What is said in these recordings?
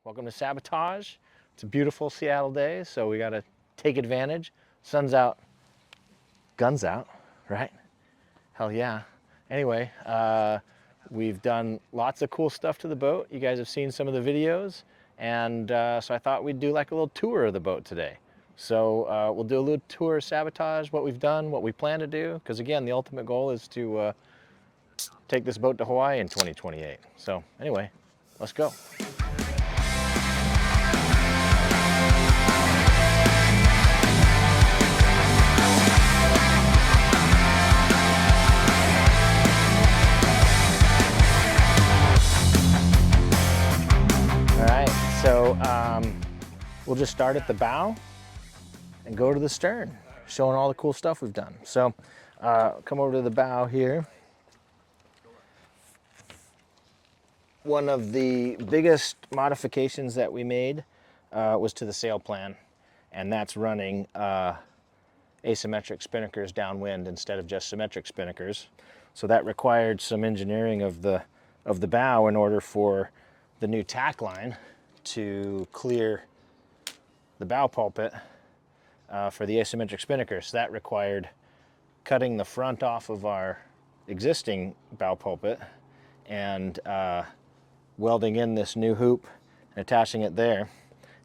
Welcome to Sabotage. It's a beautiful Seattle day, so we gotta take advantage. Sun's out, guns out, right? Hell yeah. Anyway, we've done lots of cool stuff to the boat. You guys have seen some of the videos, and so I thought we'd do like a little tour of the boat today. So we'll do a little tour of Sabotage, what we've done, what we plan to do, because again, the ultimate goal is to take this boat to Hawaii in 2028. So anyway, let's go. So we'll just start at the bow and go to the stern, showing all the cool stuff we've done. So come over to the bow here. One of the biggest modifications that we made was to the sail plan, and that's running asymmetric spinnakers downwind instead of just symmetric spinnakers. So that required some engineering of the bow in order for the new tack line to clear the bow pulpit for the asymmetric spinnaker. So that required cutting the front off of our existing bow pulpit and welding in this new hoop and attaching it there.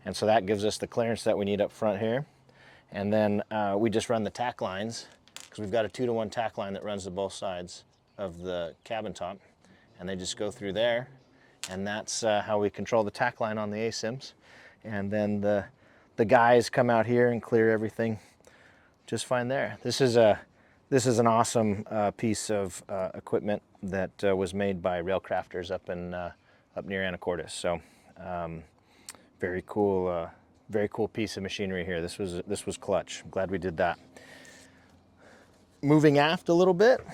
And so that gives us the clearance that we need up front here. And then we just run the tack lines, because we've got a 2-to-1 tack line that runs to both sides of the cabin top, and they just go through there. And that's how we control the tack line on the ASIMs. And then the guys come out here and clear everything just fine there. This is an awesome piece of equipment that was made by Railcrafters up near Anacortes. So very cool piece of machinery here. This was clutch. I'm glad we did that. Moving aft a little bit,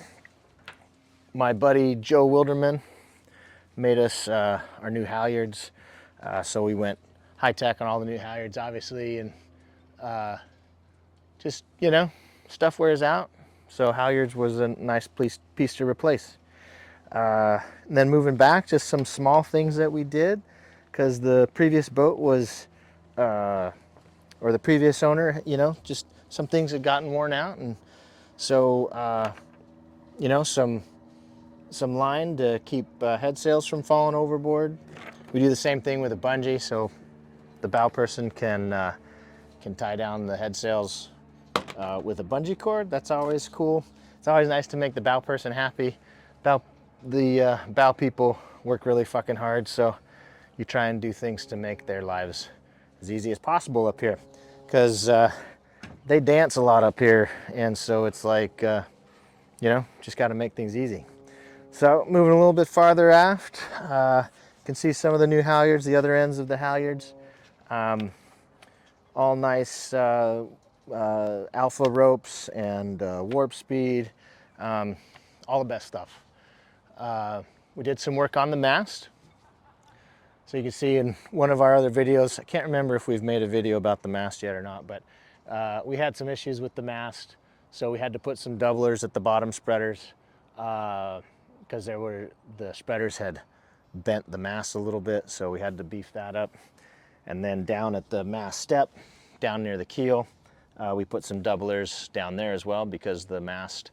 my buddy Joe Wilderman made us our new halyards. So we went high tech on all the new halyards, obviously, and just, you know, stuff wears out. So halyards was a nice piece to replace. And then moving back, just some small things that we did, because the previous boat was, or the previous owner, you know, just some things had gotten worn out. And so, you know, some line to keep head sails from falling overboard. We do the same thing with a bungee, so the bow person can tie down the head sails with a bungee cord. That's always cool. It's always nice to make the bow person happy. The bow people work really fucking hard, so you try and do things to make their lives as easy as possible up here, because they dance a lot up here, and so it's like, you know, just got to make things easy. So moving a little bit farther aft, you can see some of the new halyards, the other ends of the halyards. All nice alpha ropes and warp speed, all the best stuff. We did some work on the mast. So you can see in one of our other videos, I can't remember if we've made a video about the mast yet or not, but we had some issues with the mast. So we had to put some doublers at the bottom spreaders, because the spreaders had bent the mast a little bit, so we had to beef that up. And then down at the mast step, down near the keel, we put some doublers down there as well, because the mast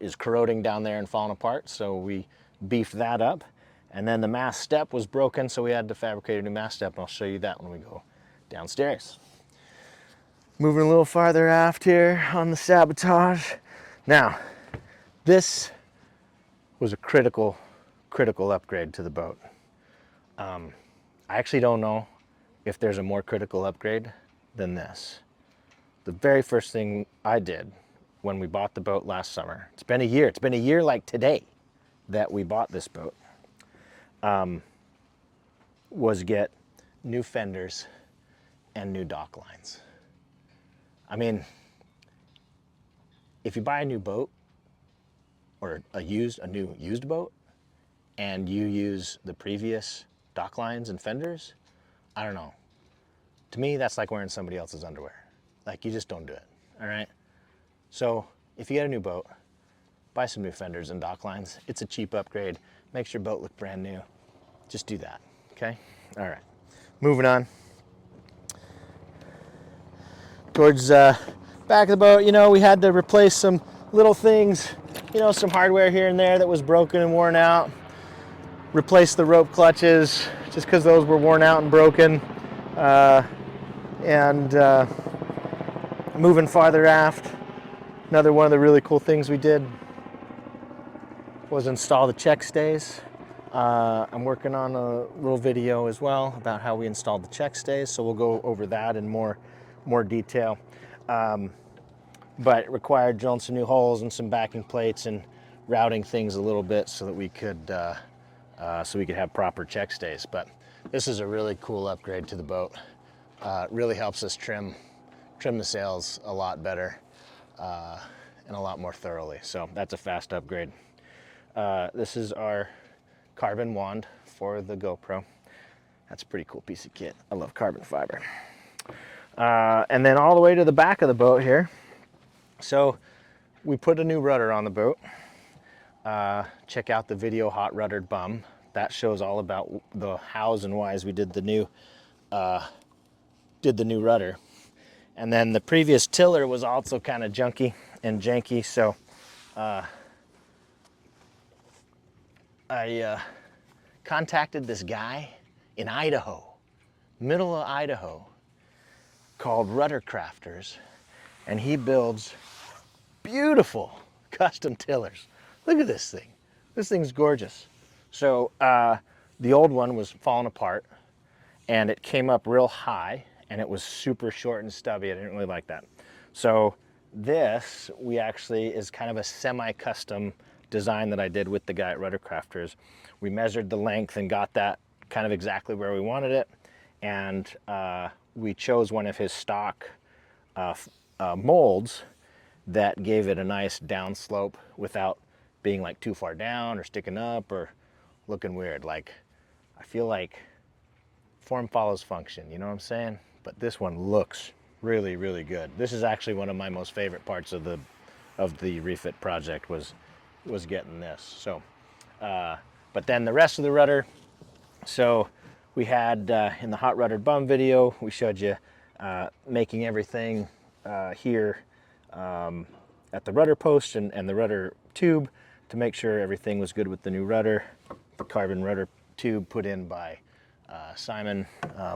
is corroding down there and falling apart, so we beefed that up. And then the mast step was broken, so we had to fabricate a new mast step, and I'll show you that when we go downstairs. Moving a little farther aft here on the Sabotage. Now, this was a critical upgrade to the boat. I actually don't know if there's a more critical upgrade than this. The very first thing I did when we bought the boat last summer, it's been a year like today that we bought this boat, was get new fenders and new dock lines. I mean, if you buy a new boat, or a new used boat, and you use the previous dock lines and fenders, I don't know. To me, that's like wearing somebody else's underwear. Like, you just don't do it, all right? So if you get a new boat, buy some new fenders and dock lines. It's a cheap upgrade, makes your boat look brand new. Just do that. Okay, all right. Moving on. Towards back of the boat, you know, we had to replace some little things, you know, some hardware here and there that was broken and worn out. Replace the rope clutches just because those were worn out and broken. And moving farther aft, another one of the really cool things we did was install the check stays. I'm working on a little video as well about how we installed the check stays, so we'll go over that in more detail. But it required drilling some new holes and some backing plates and routing things a little bit so that we could have proper check stays. But this is a really cool upgrade to the boat. It really helps us trim the sails a lot better and a lot more thoroughly. So that's a fast upgrade. This is our carbon wand for the GoPro. That's a pretty cool piece of kit. I love carbon fiber. And then all the way to the back of the boat here. So we put a new rudder on the boat. Check out the video Hot Ruddered Bum. That shows all about the hows and whys we did the new rudder. And then the previous tiller was also kind of junky and janky, so I contacted this guy in Idaho, middle of Idaho, called Rudder Crafters, and he builds beautiful custom tillers. Look at this thing. This thing's gorgeous. So the old one was falling apart, and it came up real high, and it was super short and stubby. I didn't really like that. So this, we actually, is kind of a semi-custom design that I did with the guy at Rudder Crafters. We measured the length and got that kind of exactly where we wanted it, and we chose one of his stock molds that gave it a nice downslope without being like too far down or sticking up or looking weird. Like, I feel like form follows function, you know what I'm saying? But this one looks really, really good. This is actually one of my most favorite parts of the refit project was getting this. So, but then the rest of the rudder, so we had in the Hot Ruddered Bum video, we showed you making everything here at the rudder post and the rudder tube to make sure everything was good with the new rudder. The carbon rudder tube put in by Simon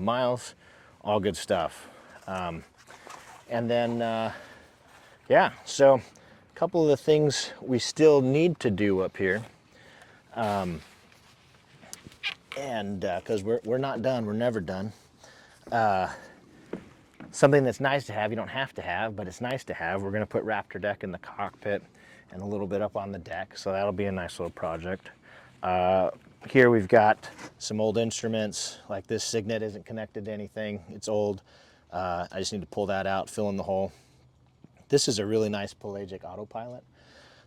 Miles, all good stuff. And then, yeah, so a couple of the things we still need to do up here. And because we're not done, we're never done. Something that's nice to have, you don't have to have, but it's nice to have. We're gonna put Raptor deck in the cockpit and a little bit up on the deck, so that'll be a nice little project. Here we've got some old instruments, like this Signet isn't connected to anything, it's old. I just need to pull that out, fill in the hole. This is a really nice pelagic autopilot.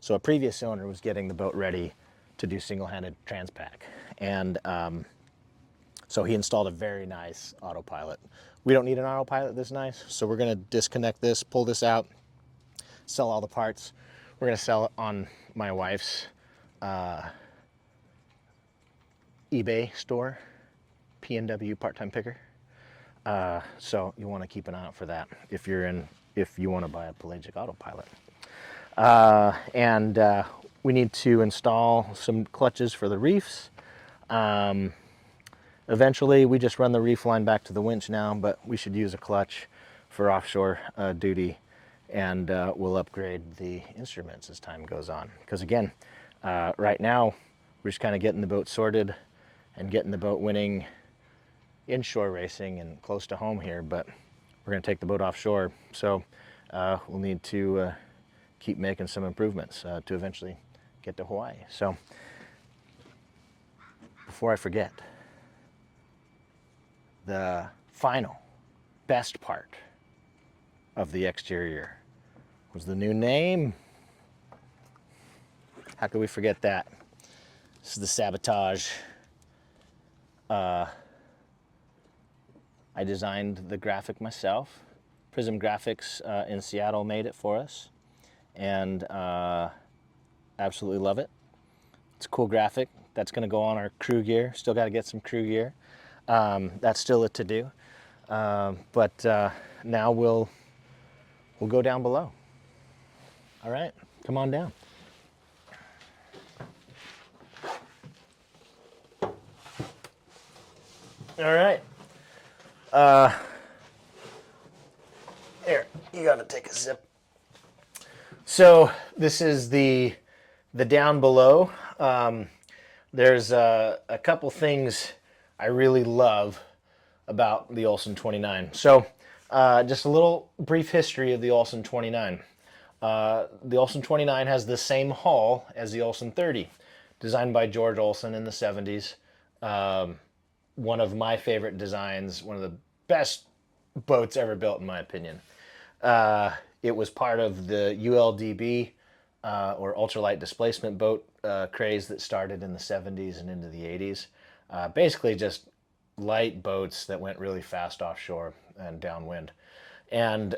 So a previous owner was getting the boat ready to do single-handed transpac. And so he installed a very nice autopilot. We don't need an autopilot this nice, so we're gonna disconnect this, pull this out, sell all the parts. We're gonna sell it on my wife's eBay store, PNW Part-Time Picker. So you wanna keep an eye out for that if you wanna buy a pelagic autopilot. And we need to install some clutches for the reefs. Eventually, we just run the reef line back to the winch now, but we should use a clutch for offshore duty, and we'll upgrade the instruments as time goes on. Because again, right now, we're just kind of getting the boat sorted and getting the boat winning inshore racing and close to home here, but we're going to take the boat offshore, so we'll need to keep making some improvements to eventually get to Hawaii. So before I forget, the final best part of the exterior was the new name. How could we forget that? This is the Sabotage. I designed the graphic myself. Prism Graphics in Seattle made it for us, and absolutely love it. It's a cool graphic that's going to go on our crew gear. Still got to get some crew gear. That's still a to-do. But now we'll go down below. All right, come on down. All right. Here, you got to take a sip. So this is the down below. There's a couple things I really love about the Olson 29. So just a little brief history of the Olson 29. The Olson 29 has the same hull as the Olson 30, designed by George Olson in the 70s. One of my favorite designs, one of the best boats ever built in my opinion. It was part of the ULDB, or ultralight displacement boat craze that started in the 70s and into the 80s. Basically just light boats that went really fast offshore and downwind. And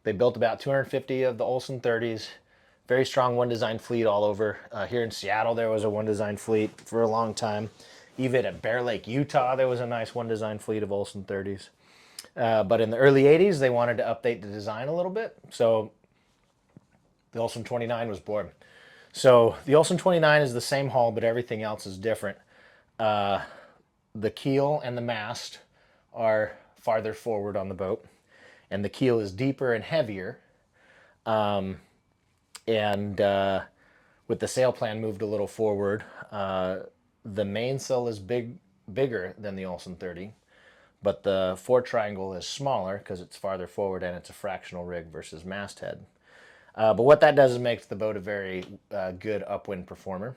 they built about 250 of the Olson 30s. Very strong one design fleet all over. Here in Seattle, there was a one design fleet for a long time. Even at Bear Lake, Utah, there was a nice one design fleet of Olson 30s. But in the early 80s, they wanted to update the design a little bit. So the Olson 29 was born. So the Olson 29 is the same hull, but everything else is different. The keel and the mast are farther forward on the boat, and the keel is deeper and heavier. And with the sail plan moved a little forward, the mainsail is bigger than the Olson 30, but the fore triangle is smaller because it's farther forward and it's a fractional rig versus masthead. But what that does is makes the boat a very good upwind performer,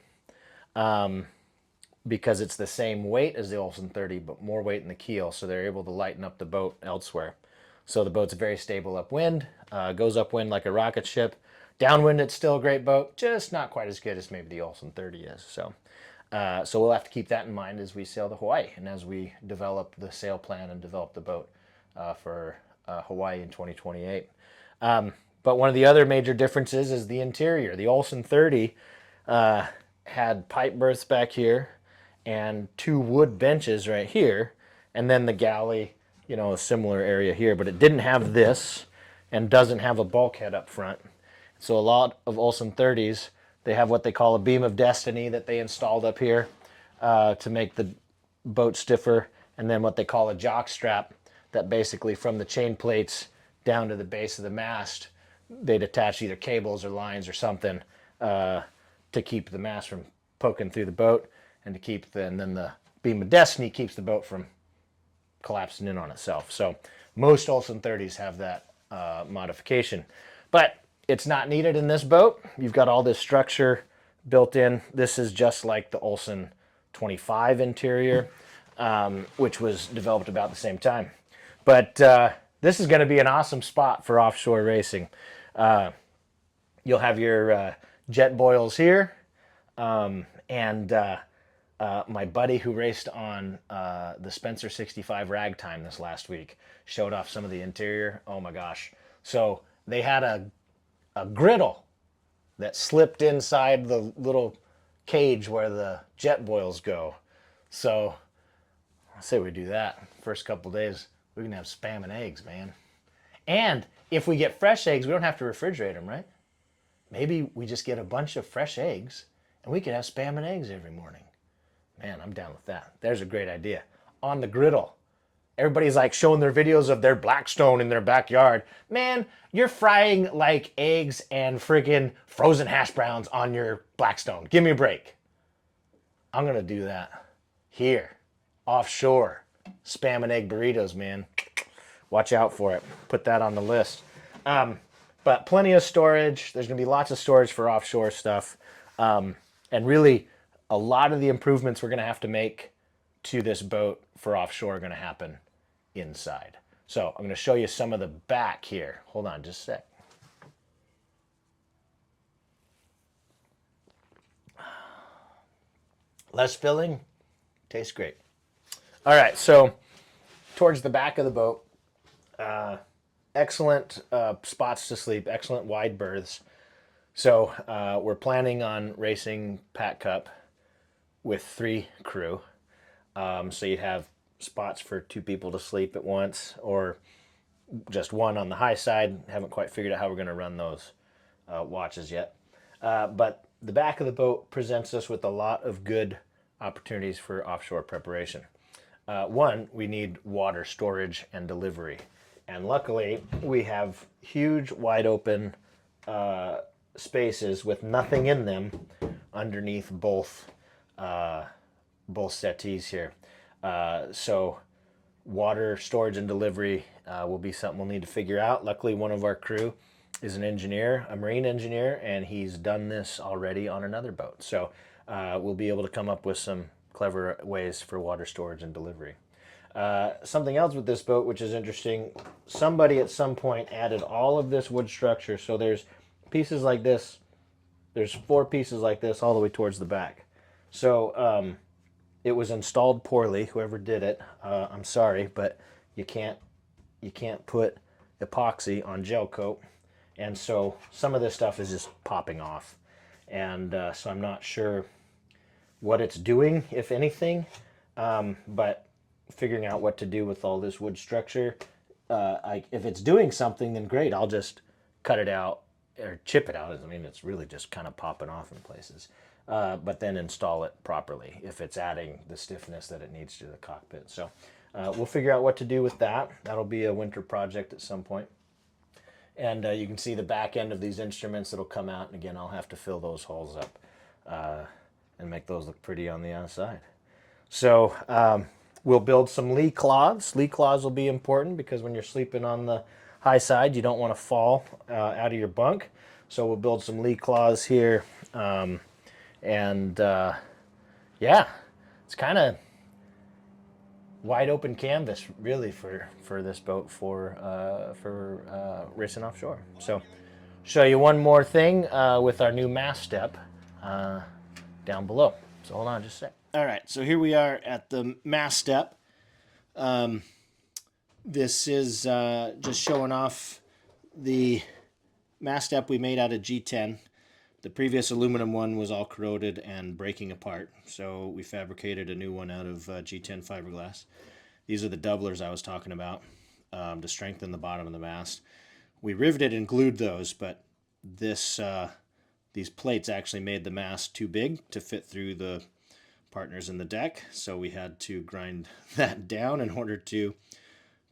because it's the same weight as the Olson 30, but more weight in the keel, so they're able to lighten up the boat elsewhere. So the boat's very stable upwind, goes upwind like a rocket ship. Downwind, it's still a great boat, just not quite as good as maybe the Olson 30 is. So we'll have to keep that in mind as we sail to Hawaii and as we develop the sail plan and develop the boat for Hawaii in 2028. But one of the other major differences is the interior. The Olson 30 had pipe berths back here and two wood benches right here, and then the galley, a similar area here, but it didn't have this and doesn't have a bulkhead up front. So a lot of Olson 30s, they have what they call a beam of destiny that they installed up here to make the boat stiffer, and then what they call a jock strap that basically from the chain plates down to the base of the mast, they'd attach either cables or lines or something to keep the mast from poking through the boat, and to keep and then the beam of destiny keeps the boat from collapsing in on itself. So most Olson 30s have that modification, but it's not needed in this boat. You've got all this structure built in. This is just like the Olson 25 interior, which was developed about the same time. But this is going to be an awesome spot for offshore racing. You'll have your jet boils here, and my buddy who raced on the Spencer 65 ragtime this last week showed off some of the interior. Oh my gosh. So they had a griddle that slipped inside the little cage where the jet boils go. So I say we do that. First couple days, we can have spam and eggs, man. And if we get fresh eggs, we don't have to refrigerate them, right? Maybe we just get a bunch of fresh eggs and we can have spam and eggs every morning. Man, I'm down with that. There's a great idea. On the griddle. Everybody's like showing their videos of their Blackstone in their backyard. Man, you're frying like eggs and friggin' frozen hash browns on your Blackstone. Give me a break. I'm going to do that here, offshore. Spam and egg burritos, man. Watch out for it. Put that on the list. But plenty of storage. There's going to be lots of storage for offshore stuff. And really, a lot of the improvements we're going to have to make to this boat for offshore are going to happen inside. So I'm going to show you some of the back here. Hold on just a sec. Less filling, tastes great. All right, so towards the back of the boat, excellent spots to sleep, excellent wide berths. So we're planning on racing Pat Cup with 3 crew. So you'd have spots for 2 people to sleep at once, or just one on the high side. Haven't quite figured out how we're going to run those watches yet. But the back of the boat presents us with a lot of good opportunities for offshore preparation. One, we need water storage and delivery. And luckily, we have huge, wide open spaces with nothing in them underneath both settees here. So water storage and delivery will be something we'll need to figure out. Luckily, one of our crew is an engineer, a marine engineer, and he's done this already on another boat. So we'll be able to come up with some clever ways for water storage and delivery. Something else with this boat, which is interesting, somebody at some point added all of this wood structure. So there's pieces like this. There's 4 pieces like this all the way towards the back. So it was installed poorly. Whoever did it, I'm sorry, but you can't put epoxy on gel coat, and so some of this stuff is just popping off, and so I'm not sure what it's doing, if anything, but figuring out what to do with all this wood structure. If it's doing something, then great. I'll just cut it out or chip it out. I mean, it's really just kind of popping off in places. But then install it properly if it's adding the stiffness that it needs to the cockpit. So we'll figure out what to do with that. That'll be a winter project at some point. And you can see the back end of these instruments that'll come out. And again, I'll have to fill those holes up and make those look pretty on the outside. So we'll build some lee cloths. Lee cloths will be important because when you're sleeping on the high side, you don't want to fall out of your bunk. So we'll build some lee cloths here. Yeah, it's kind of wide open canvas really for this boat for racing offshore. So show you one more thing with our new mast step down below. So hold on just a sec. All right, so here we are at the mast step. This is just showing off the mast step we made out of G10. The previous aluminum one was all corroded and breaking apart, so we fabricated a new one out of G10 fiberglass. These are the doublers I was talking about to strengthen the bottom of the mast. We riveted and glued those, but these plates actually made the mast too big to fit through the partners in the deck, so we had to grind that down in order to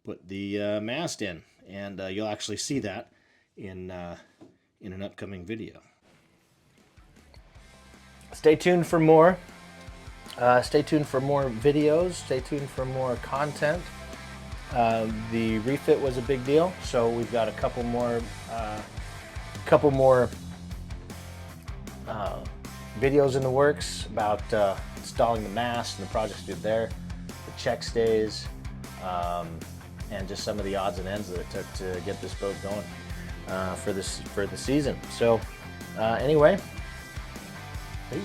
put the mast in, and you'll actually see that in an upcoming video. Stay tuned for more. Stay tuned for more videos. Stay tuned for more content. The refit was a big deal, so we've got a couple more videos in the works about installing the mast and the projects we did there, the check stays, and just some of the odds and ends that it took to get this boat going for the season. So anyway. Peace.